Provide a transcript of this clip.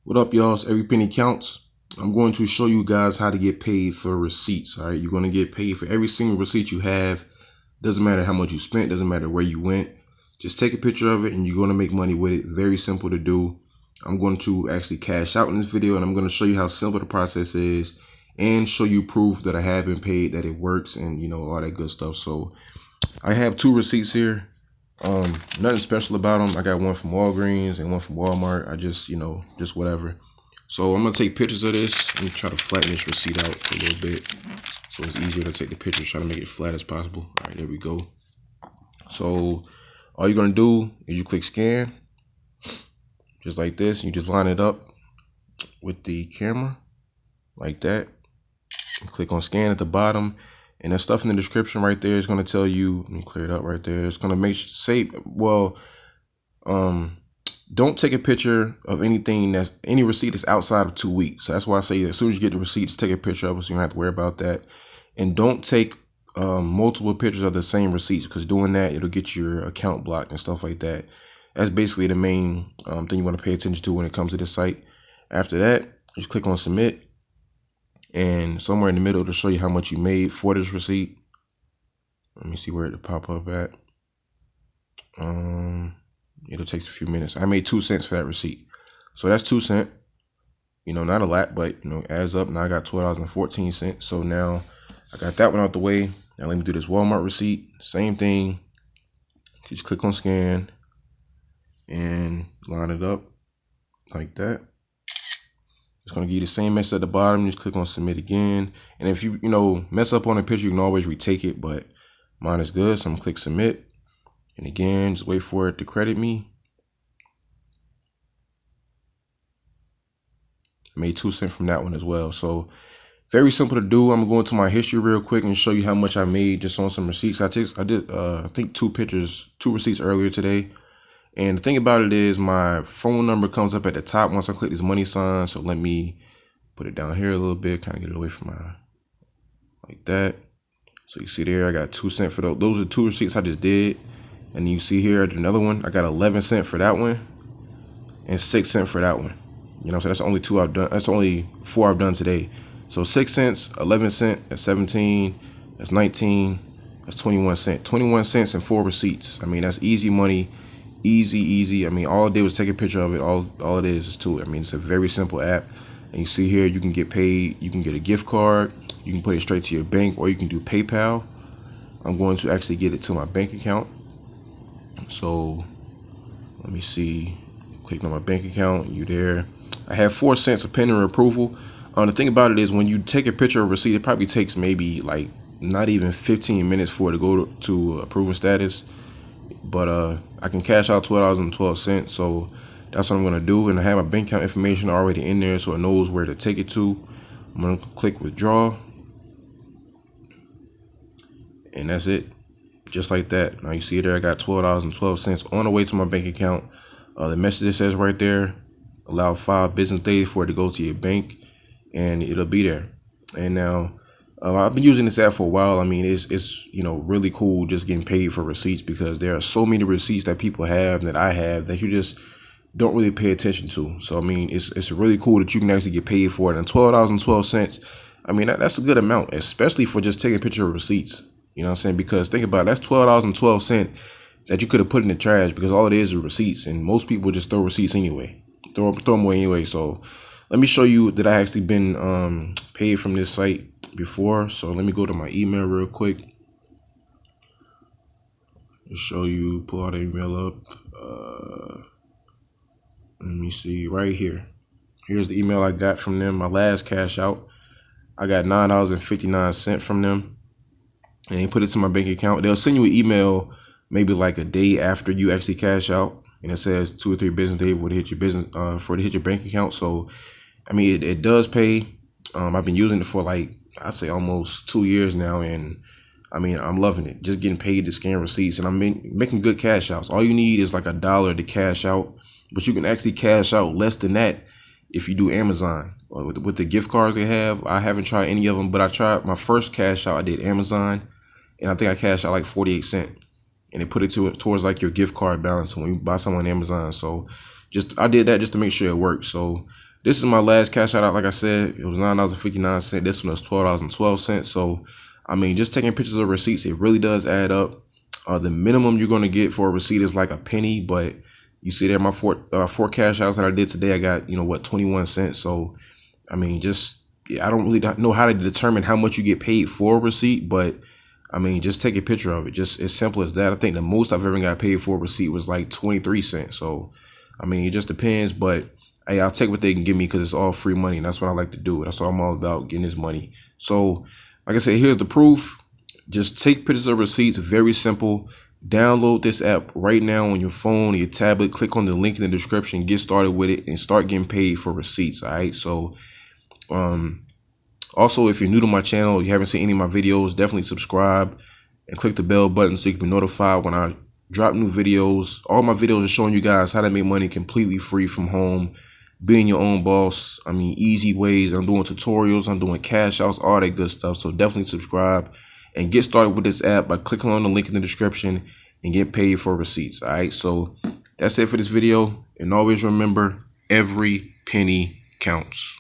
What up, y'all? It's Every Penny Counts. I'm going to show you guys how to get paid for receipts. All right, you're going to get paid for every single receipt you have. Doesn't matter how much you spent, doesn't matter where you went. Just take a picture of it and you're going to make money with it. Very simple to do. I'm going to actually cash out in this video, and I'm going to show you how simple the process is and show you proof that I have been paid, that it works, and all that good stuff. So I have two receipts here. Nothing special about them. I got one from Walgreens and one from Walmart. I just, just whatever. So I'm gonna take pictures of this. Let me try to flatten this receipt out a little bit so it's easier to take the picture. Try to make it flat as possible. All right, there we go. So all you're gonna do is you click scan, just like this. You just line it up with the camera, like that. Click on scan at the bottom. And that stuff in the description right there is going to tell you, let me clear it up right there. It's going to don't take a picture of any receipt that's outside of 2 weeks. So that's why I say as soon as you get the receipts, take a picture of it so you don't have to worry about that. And don't take multiple pictures of the same receipts, because doing that, it'll get your account blocked and stuff like that. That's basically the main thing you want to pay attention to when it comes to this site. After that, just click on submit. And somewhere in the middle to show you how much you made for this receipt. Let me see where it'll pop up at. It'll take a few minutes. I made 2 cents for that receipt. So that's 2 cents. Not a lot, but adds up. Now I got $12.14. So now I got that one out the way. Now let me do this Walmart receipt. Same thing. Just click on scan and line it up like that. It's going to give you the same message at the bottom. Just click on submit again. And if you, mess up on a picture, you can always retake it, but mine is good. So I'm going to click submit. And again, just wait for it to credit me. I made 2 cents from that one as well. So very simple to do. I'm going to go into my history real quick and show you how much I made just on some receipts. I did, I think 2 receipts earlier today. And the thing about it is my phone number comes up at the top once I click this money sign. So let me put it down here a little bit, kind of get it away from like that. So you see there, I got 2 cents for those. Those are 2 receipts I just did. And you see here, another one, I got 11 cents for that one and 6 cents for that one. So that's only 2 I've done. That's only 4 I've done today. So 6 cents, 11 cents, that's 17, that's 19, that's 21 cents. 21 cents and 4 receipts. I mean, that's easy money. Easy. I mean, all I did was take a picture of it. All it is to it. I mean, it's a very simple app. And you see here, you can get paid. You can get a gift card. You can put it straight to your bank, or you can do PayPal. I'm going to actually get it to my bank account. So let me see. Click on my bank account. You there? I have 4 cents of pending approval. The thing about it is, when you take a picture of a receipt, it probably takes maybe like not even 15 minutes for it to go to approval status. But I can cash out $12.12, so that's what I'm gonna do. And I have my bank account information already in there, so it knows where to take it to. I'm gonna click withdraw, and that's it, just like that. Now you see there, I got $12.12 on the way to my bank account. The message that says right there, allow 5 business days for it to go to your bank, and it'll be there. And now I've been using this app for a while. I mean, it's really cool just getting paid for receipts, because there are so many receipts that people have, that I have, that you just don't really pay attention to. So I mean, it's really cool that you can actually get paid for it. And $12.12, I mean, that's a good amount, especially for just taking a picture of receipts. You know what I'm saying? Because think about it, that's $12.12 that you could have put in the trash, because all it is receipts, and most people just throw receipts anyway, throw them away anyway. So let me show you that I actually been paid from this site before. So let me go to my email real quick. Show you, pull out the email up. Let me see right here. Here's the email I got from them. My last cash out, I got $9.59 from them, and they put it to my bank account. They'll send you an email maybe like a day after you actually cash out, and it says 2 or 3 business days for it to hit your for it to hit your bank account. So I mean, it does pay. I've been using it for like, I'd say almost 2 years now, and I mean, I'm loving it. Just getting paid to scan receipts, and I'm making good cash outs. All you need is like $1 to cash out, but you can actually cash out less than that if you do Amazon. With the gift cards they have, I haven't tried any of them, but I tried my first cash out. I did Amazon, and I think I cashed out like 48 cents, and it put it towards like your gift card balance when you buy something on Amazon. So I did that just to make sure it works. So This is my last cash out. Like I said, it was $9.59. This one was $12.12. So, I mean, just taking pictures of receipts, it really does add up. The minimum you're going to get for a receipt is like a penny, but you see there, my four cash outs that I did today, I got, 21 cents. So, I mean, I don't really know how to determine how much you get paid for a receipt, but I mean, just take a picture of it. Just as simple as that. I think the most I've ever got paid for a receipt was like 23 cents. So, I mean, it just depends, but hey, I'll take what they can give me because it's all free money, and that's what I like to do. That's all I'm all about, getting this money. So, like I said, here's the proof. Just take pictures of receipts. Very simple. Download this app right now on your phone or your tablet. Click on the link in the description. Get started with it and start getting paid for receipts. All right. So, also, if you're new to my channel, you haven't seen any of my videos, definitely subscribe and click the bell button so you can be notified when I drop new videos. All my videos are showing you guys how to make money completely free from home, being your own boss. I mean, easy ways. I'm doing tutorials, I'm doing cash outs, all that good stuff. So definitely subscribe and get started with this app by clicking on the link in the description and get paid for receipts. All right, so that's it for this video. And always remember, every penny counts.